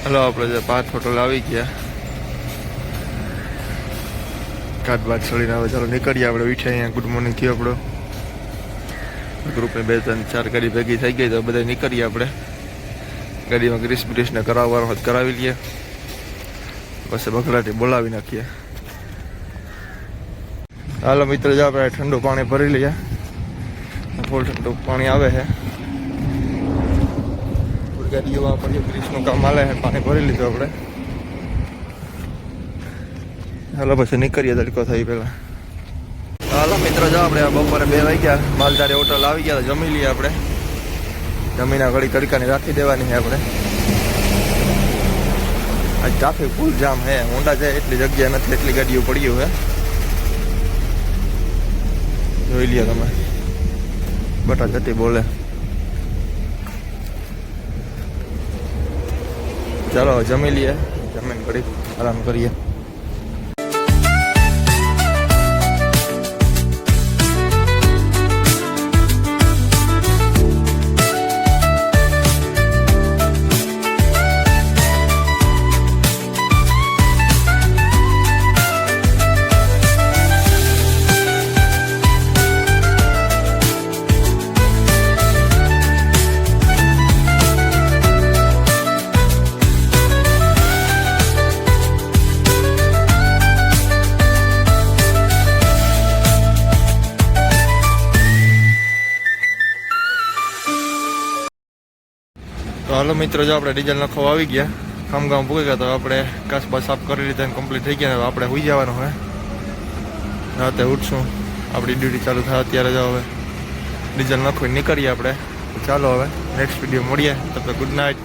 Hello, આપણે Parth hotel આવી ગયા. કાટ બાદ ચડીને આવે. ચાલો નીકળીએ આપણે. વીઠે અહીંયા ગુડ મોર્નિંગ થયું આપણો. ગ્રુપની 2 3 4 ગાડી ભેગી થઈ ગઈ તો બધા નીકળીએ આપણે. ગાડીમાં ગ્રીસ બ્રીસને કરાવવાનો હોય કરાવી લઈએ. પછી બગડાટી બોલાવી નાખીએ. હાલો મિત્રો, જો આપણે ઠંડુ પાણી ભરી લઈએ. ફૂલ ઠંડુ પાણી આવે છે. ગાડીઓમાં પણ ગ્રીસનું કામ હાલે છે. પાણી ભરી લીધું આપણે. હાલો પછી નીકળીએ તડકો થઈ પહેલાં. હાલો મિત્રો, જો આપણે બપોરે 2 વાગ્યા માલધારી હોટલ આવી ગયા. જમી લઈએ આપણે. જમીના ઘડી કડકાની રાખી દેવાની છે આપણે. આજ ટ્રાફિક ફૂલ જામ હે. ઊંડા જાય એટલી જગ્યા નથી, એટલી ગાડીઓ પડ્યું હે. જોઈ લ્યો તમે. બટા જતી બોલે. ચાલો જમી લઈએ. જમીન ઘડી આરામ કરીએ. તો હાલો મિત્રો, જો આપણે ડીઝલ નાખવા આવી ગયા. ખામગામ પૂરી ગયા તો આપણે કાસબા સાફ કરી લીધા અને કમ્પ્લીટ થઈ ગયા. હવે આપણે હોઈ જવાનું હોય. રાતે ઉઠશું. આપણી ડ્યુટી ચાલુ થાય અત્યારે. જો હવે ડીઝલ નાખવી નીકળીએ આપણે. ચાલો હવે નેક્સ્ટ વિડીયો મળીએ. તો ગુડ નાઇટ.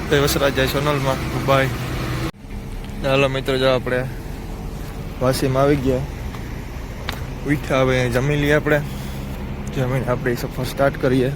તો વસરાજ જાય સોનલમાં. બાય. હાલો મિત્રો, જો આપણે વાસીમાં આવી ગયા. ઉઠ્યા. હવે જમી લઈએ આપણે. જમીને આપણે સફર સ્ટાર્ટ કરીએ.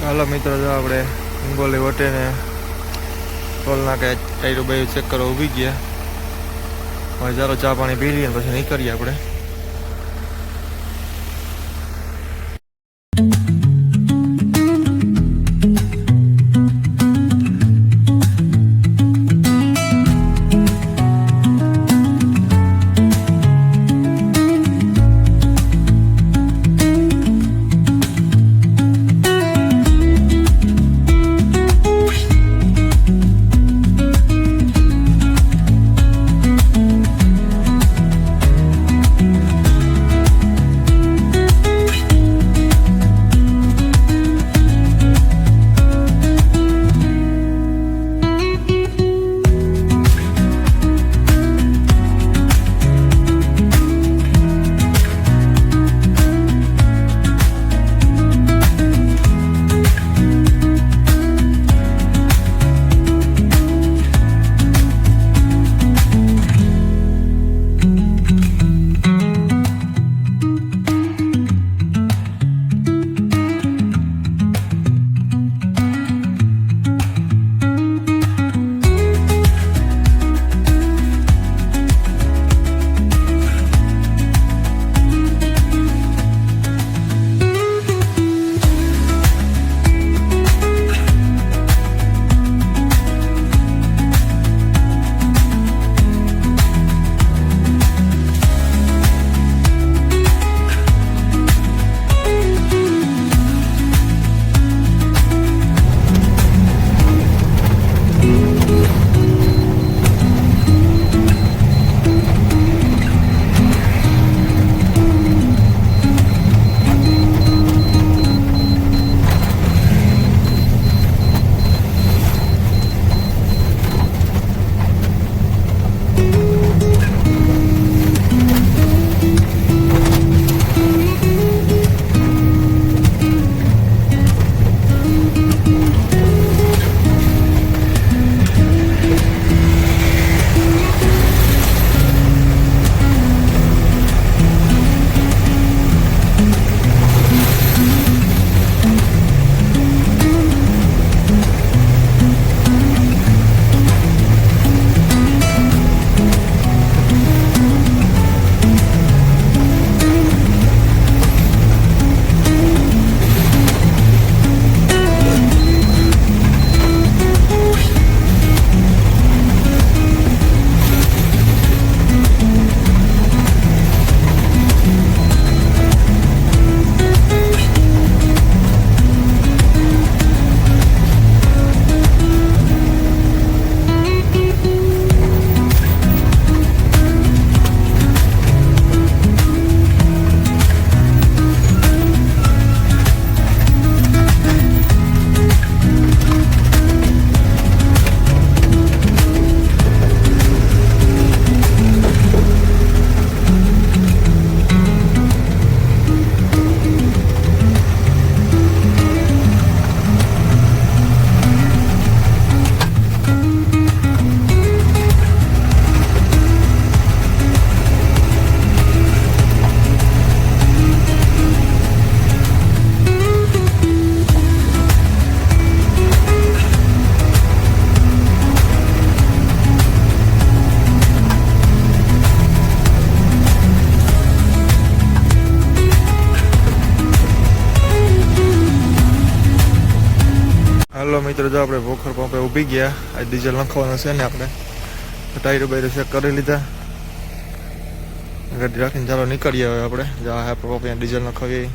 હાલો મિત્રો, જો આપણે હિંગોલી વટેને ટોલ નાકે ટાયરો બાયરો ચેક કરવા ઊભી ગયા. હવે ચાલો ચા પાણી પી લઈએ પછી નીકળીએ આપણે. હાલો મિત્રો, જો આપણે ભોખર પંપે ઊભી ગયા. આ ડીઝલ નાખવાનું છે ને આપણે ટાયરો બાયરો ચેક કરી લીધા. ગાડી રાખીને ચાલો નીકળીએ હવે આપણે. જા આપણે પંપે ડીઝલ નાખાવીએ.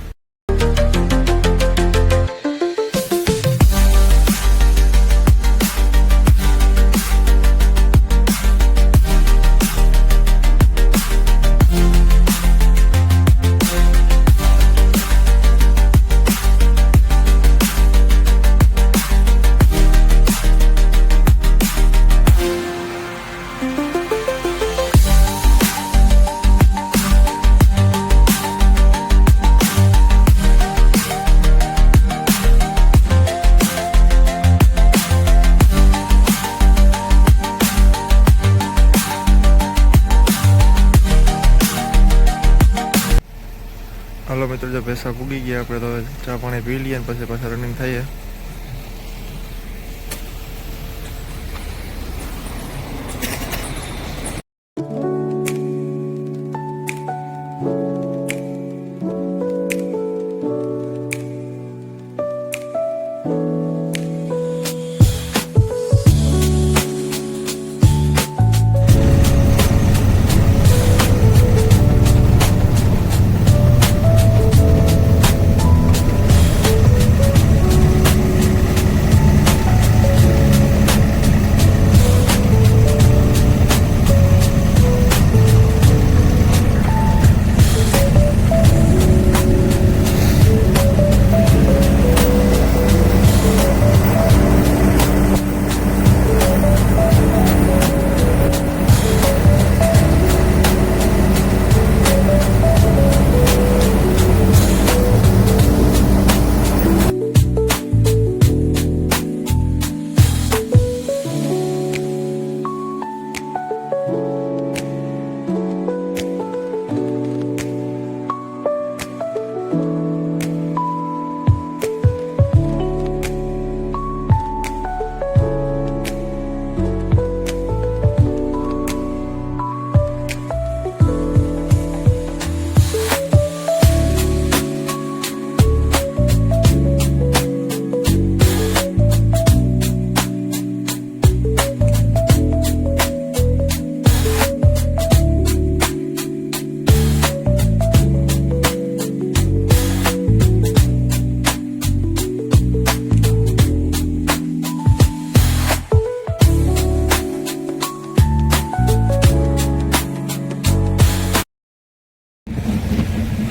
હાલો મિત્રો, જો ભેંસા પૂગી ગયા આપણે તો ચા પાણી પી લઈએ ને પછી પાછા રનિંગ થઈએ.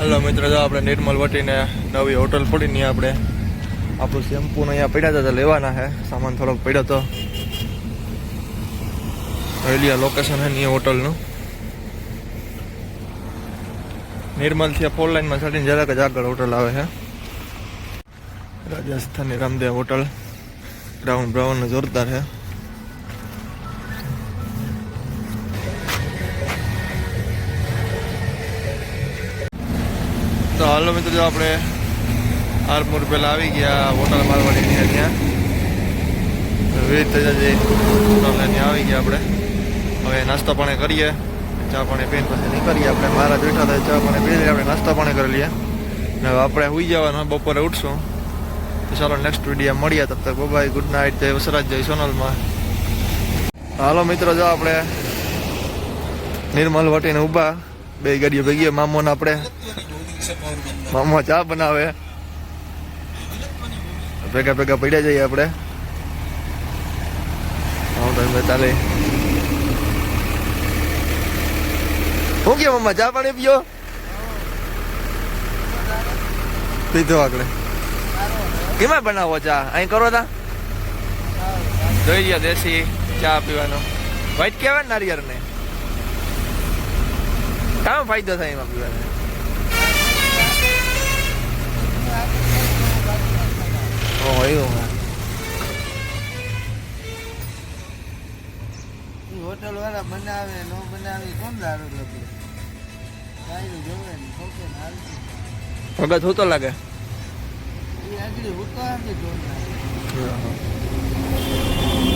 હલો મિત્રો, જો આપણે નિર્મલ વટીને નવી હોટલ પડીને આપણે આપણું શેમ્પૂને અહીંયા પડ્યા હતા લેવાના છે. સામાન થોડોક પડ્યો હતો. રહેલી લોકેશન છે ની હોટલનું. નિર્મલથી 4 લાઇનમાં ચડીને જરાક જ આગળ હોટલ આવે છે. Rajasthani Ramdev hotel. Brown brown જોરદાર છે. તો હાલો મિત્રો, જો આપણે આરમુર પહેલાં આવી ગયા હોટલ મારવાડીની ત્યાં વિવિધ જે હોટલ ત્યાં આવી ગયા આપણે. હવે નાસ્તો પાણી કરીએ, ચા પાણી પીને પછી નીકળીએ આપણે. મહારાજ બેઠા હતા, ચા પાણી પી લઈએ, આપણે નાસ્તો પાણી કરી લઈએ. ને હવે આપણે સુઈ જવાનું, બપોરે ઉઠશું. તો ચાલો નેક્સ્ટ વિડીયો મળીએ. તબ તક બાય, ગુડ નાઇટ. જય વસરાજ, જય સોનલમાં. હાલો મિત્રો, જો આપણે નિર્મલ વટીને ઊભા, બે ગાડીઓ ભેગી. મામોને આપણે મામા ચા બનાવે, ભેગા ભેગા પડ્યા જઈએ આપણે. ચાલે હું કે મમ્મા ચા પાણી પીઓ? પીધો આગળ. કેમાં બનાવો ચા? અહીં કરો તા જોઈ લ્યો, દેશી ચા પીવાનો. વ્હાઈટ કહેવાય ને નારિયેળ ને. કામ ફાયદો થાય એમાં પીવાનો? હોટલ વાળા બનાવે ન બનાવે કોણ દારૂ લગે? જોવે ને ભગત હું તો લાગે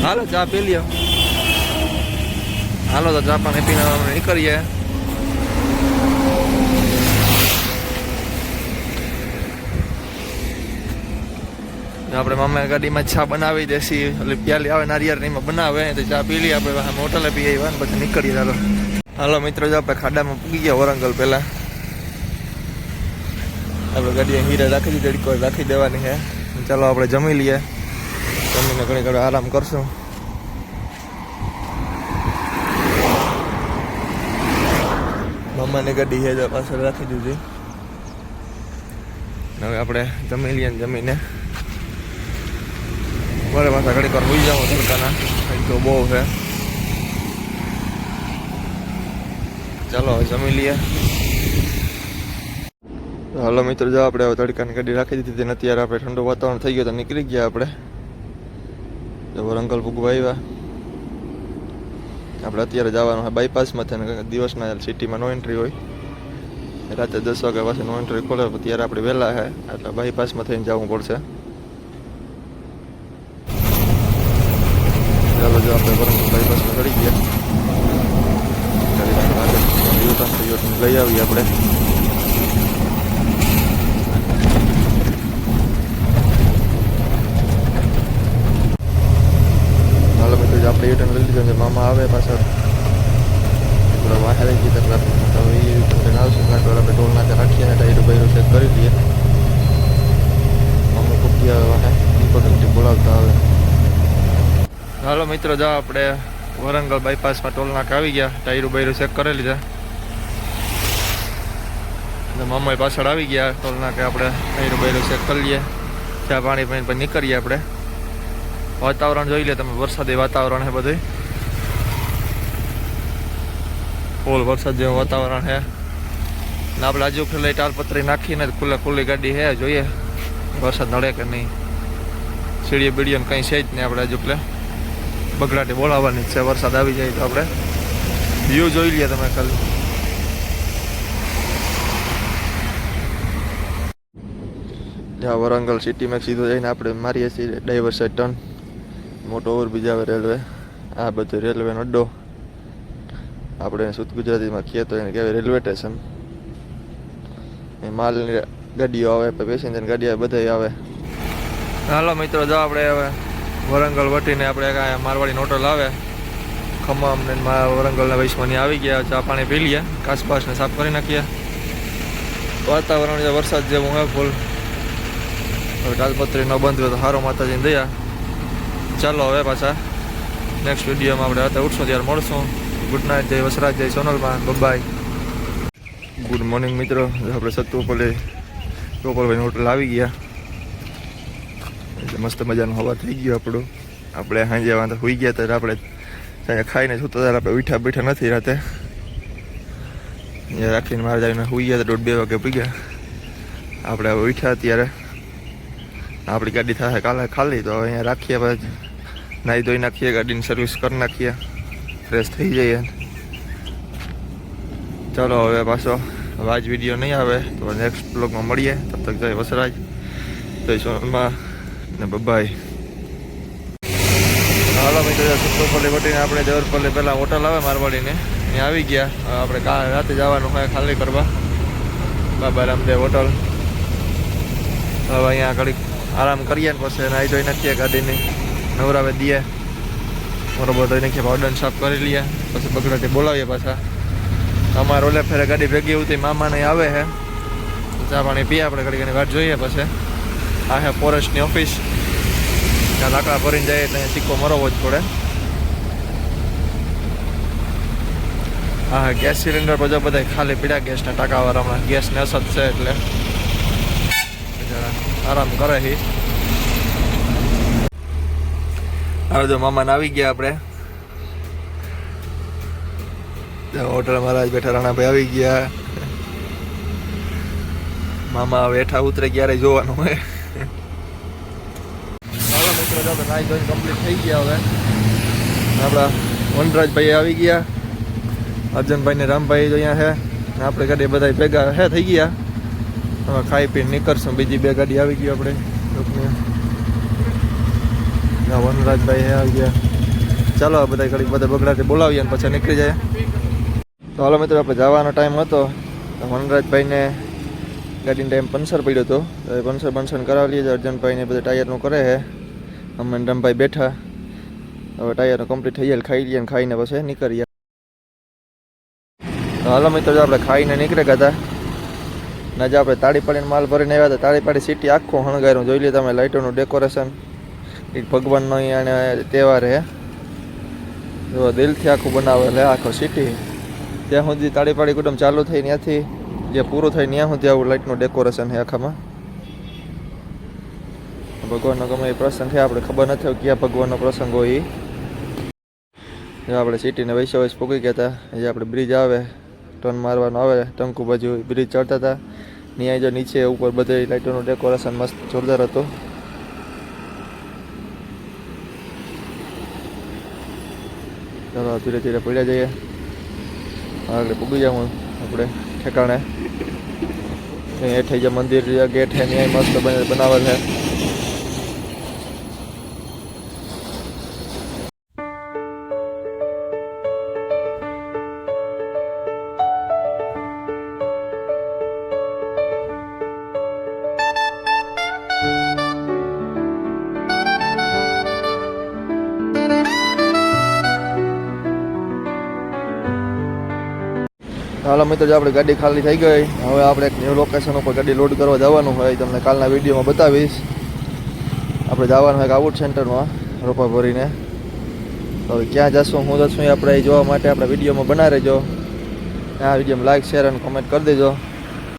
હાલો ચા પી લ્યો. હાલો તો ચા પાણી પીને નીકળીએ. આપણે મામા ગાડીમાં ચા બનાવી દેશી એટલે પ્યાલી આવે નારિયેળ એમાં બનાવે તો ચા પી લઈએ આપણે હોટલે પી આવ્યા ને પછી નીકળીએ. ચાલો હાલો મિત્રો, જો આપણે ખાડામાં પૂગી ગયા વરંગલ પહેલાં. આપણે ગાડી હીરે રાખી દીધી, કોઈ રાખી દેવાની છે. ચાલો આપણે જમી લઈએ, જમીને ઘણી ઘણી આરામ કરશું. મામાની ગાડી છે પાછળ રાખી દીધી. હવે આપણે જમી લઈએ ને જમીને બરે પાછા ઘડીક વાર હોઈ જાઓ. તડકાના તો બહુ છે. ચાલો હવે જમી લઈએ. હાલો મિત્રો, જો આપણે હવે તડકાની ગાડી રાખી દીધી હતી. અત્યારે આપણે ઠંડુ વાતાવરણ થઈ ગયું તો નીકળી ગયા આપણે. જો વરંગલ ભૂગવા આવ્યા. આપણે અત્યારે જવાનું હોય બાયપાસમાં થઈને. દિવસના સિટીમાં નો એન્ટ્રી હોય, રાતે 10 વાગ્યા પાસે નો એન્ટ્રી ખોલે. ત્યારે આપણે વહેલા છે એટલે બાયપાસમાં થઈને જવું પડશે. ચાલો, જો આપણે વરંગલ બાયપાસમાં ચડી ગયા. લઈ આવીએ આપણે. હાલો મિત્રો, આપણે યુટર્ન લઈ લીધો છે. મામા આવે પાછળ થોડા વાહે રહી ગઈ હવે એ યુટર્ન આવશે. આપણે ટોલ નાકે રાખીએ ને ટાયરું બાયરું ચેક કરી લઈએ. મામા પૂકી આવે વાહે ઇમ્પોર્ટન્ટલી બોલાવતા આવે. હાલો મિત્રો, જો આપણે વરંગલ બાયપાસમાં ટોલ નાકે આવી ગયા. ટાયરું બાયરું ચેક કરી લીધા. મામા પાછળ આવી ગયા ટોલ નાકે. આપણે ટાયરું બાયરું ચેક કરી લઈએ, ચા પાણી પીને પછી નીકળીએ આપણે. વાતાવરણ જોઈ લે તમે, વરસાદી વાતાવરણ છે બધું. ફૂલ વરસાદ જેવું વાતાવરણ છે. ને આપણે આજુ ખુલ્લી ટાલપત્રી નાખીને ખુલ્લી ગાડી છે. જોઈએ વરસાદ નડે કે નહીં. સીડીએ બીડીએ કંઈ છે જ નહીં. આપણે આજુ બગડાટી બોલાવવાની જ છે. વરસાદ આવી જાય તો આપણે વ્યૂ જોઈ લઈએ તમે ખાલી. જ્યાં વરંગલ સિટીમાં સીધો જઈને આપણે મારીએ છીએ ડાયવર સાઈડ ટર્ન. મોટો ઓવરબ્રિજ આવે રેલવે. આ બધું રેલવેનો અડ્ડો. આપણે શુદ્ધ ગુજરાતીમાં કહીએ તો એને કહેવાય રેલવે સ્ટેશન. એ માલની ગાડીઓ આવે, પેસેન્જર ગાડી આવે, બધા આવે. હાલો મિત્રો, જો આપણે હવે વરંગલ વટીને આપણે કાંઈ મારવાડી હોટલ આવે ખમ્મમ ને વરંગલના વૈશ્વની આવી ગયા. ચા પાણી પી લઈએ, કાસબાસને સાફ કરી નાખીએ. વાતાવરણ વરસાદ જેવું હોય ફૂલ. હવે તાલપત્રી ન બંધ હોય તો સારો, માતાજીને દયા. ચાલો હવે પાછા નેક્સ્ટ વિડીયોમાં આપણે અત્યારે ઉઠશું ત્યારે મળશું. ગુડ નાઇટ, જય વસરાજ, જય સોનલમાં, બાય. ગુડ મોર્નિંગ મિત્રો, આપણે સત્તુપલ્લી ગોપાલભાઈની હોટલ આવી ગયા. એટલે મસ્ત મજાનું હવા થઈ ગયું આપણું. આપણે સાંજે વાંધો હોઈ ગયા ત્યારે આપણે ત્યાં ખાઈને સુતા ત્યારે આપણે ઉઠ્યા બેઠા નથી રાતે. અહીંયા રાખીને મારે જઈને હોઈ ગયા તો 1:30 વાગે પી ગયા. આપણે હવે ઉઠ્યા ત્યારે આપણી ગાડી થાય કાલે ખાલી, તો હવે અહીંયા રાખીએ. પછી નાહી ધોઈ નાખીએ, ગાડીની સર્વિસ કરી નાખીએ, ફ્રેશ થઈ જઈએ. ચાલો હવે પાછો આજ વિડીયો નહીં આવે તો નેક્સ્ટ બ્લોગમાં મળીએ. તબ તક જય વસરાજ, જય સોનલમાં ને બાય. હાલો મિત્રો, સત્તુપલ્લી વટીને આપણે દેવરપલ્લી પહેલાં હોટલ આવે મારવાડીને, ત્યાં આવી ગયા. આપણે રાતે જવાનું હોય ખાલી કરવા બાબા રામદેવ હોટલ. હવે અહીંયા ઘડીક આરામ કરીએ ને પછી નાહી ધોઈ નાખીએ, ગાડીની નવરાવે દઈએ, બરોબર ધોઈ નાખીએ, પાવડર સાફ કરી લઈએ, પછી બગડાટી બોલાવીએ પાછા. અમારે ઓલે ફેરે ગાડી ભેગી ઉતી મામાને આવે છે, ચા પાણી પીએ આપણે, ઘડીકની વાત જોઈએ. પછી આ છે ફોરેસ્ટની ઓફિસ, ત્યાં લાકડા ભરીને જાય એટલે સિક્કો મરવો જ પડે. હા, ગેસ સિલિન્ડર પર જો બધા ખાલી પીડ્યા ગેસના ટાંકાવાળા. હમણાં ગેસની અસર છે એટલે આરામ કરે છે. હવે જો મામાને આવી ગયા આપણે હોટલ. મહારાજ બેઠા, રાણાભાઈ આવી ગયા. મામા હવે હેઠા ઉતરે ક્યારે જોવાનું હોય. ચાલો મિત્રો, આપણે નાઈ ધોઈને કમ્પ્લીટ થઈ ગયા. હવે આપણા વનરાજભાઈ આવી ગયા, અર્જનભાઈ ને રામભાઈ તો અહીંયા છે. આપણે ગાડી બધા ભેગા હે થઈ ગયા. હવે ખાઈ પીને નીકળશું. બીજી 2 ગાડી આવી ગઈ આપણે લોકોની. વનરાજભાઈ આવી ગયા. ચાલો બધા ઘડી બધા બગડાથી બોલાવીએ અને પછી નીકળી જાય. તો હાલો મિત્રો, આપણે જવાનો ટાઈમ હતો તો વનરાજભાઈને ગાડીનો ટાઈમ પંચર પડ્યો હતો તો પંચર કરાવી લઈએ. અર્જનભાઈને બધા ટાયરનું કરે છે. અમે રમભાઈ બેઠા. હવે ટાયરનું કમ્પ્લીટ થઈ જાય ખાઈ લઈએ ને ખાઈને પછી નીકળીએ. તો હાલો મિત્રો આપણે ખાઈને નીકળે ગયા હતા. આજે આપણે તાળી પાડીને માલ ભરીને આવ્યા હતા. તાળી પાડી સિટી આખું હણગાયરું જોઈ લે તમે. લાઇટોનું ડેકોરેશન એક ભગવાનનો અહીંયા તહેવાર છે. જો દિલથી આખું બનાવેલ છે આખો સિટી. ત્યાં સુધી તાળી પાડી કુટુંબ ચાલુ થઈ ત્યાંથી જે પૂરું થાય ત્યાં સુધી આવું લાઇટનું ડેકોરેશન છે આખામાં. ભગવાનનો ગમે એ પ્રસંગ છે આપણે ખબર નથી ક્યાં ભગવાનનો પ્રસંગ હોય એ. આપણે સિટીને વૈસે પૂગી ગયા હતા. જે આપણે બ્રિજ આવે ટર્ન મારવાનો આવે ટંકુ બાજુ બ્રિજ ચડતા હતા. ત્યાં જો નીચે ઉપર બધે લાઇટોનું ડેકોરેશન મસ્ત જોરદાર હતું. ચાલો ધીરે ધીરે પડ્યા જઈએ. આગળ પૂગી જાઉં આપણે ઠેકાણે. હેઠે જે મંદિર ગેટ છે ત્યાં મસ્ત બનાવેલ છે. હાલો મિત્રો જે આપણી ગાડી ખાલી થઈ ગઈ. હવે આપણે એક ન્યૂ લોકેશન ઉપર ગાડી લોડ કરવા જવાનું હોય. તમને કાલના વિડીયોમાં બતાવીશ. આપણે જવાનું હોય આઉટ સેન્ટરમાં રોપા ભરીને. હવે ક્યાં જશું હું જશું એ આપણે જોવા માટે આપણા વિડીયોમાં બનાવી રહેજો. આ વિડીયોમાં લાઈક શેર અને કોમેન્ટ કરી દેજો.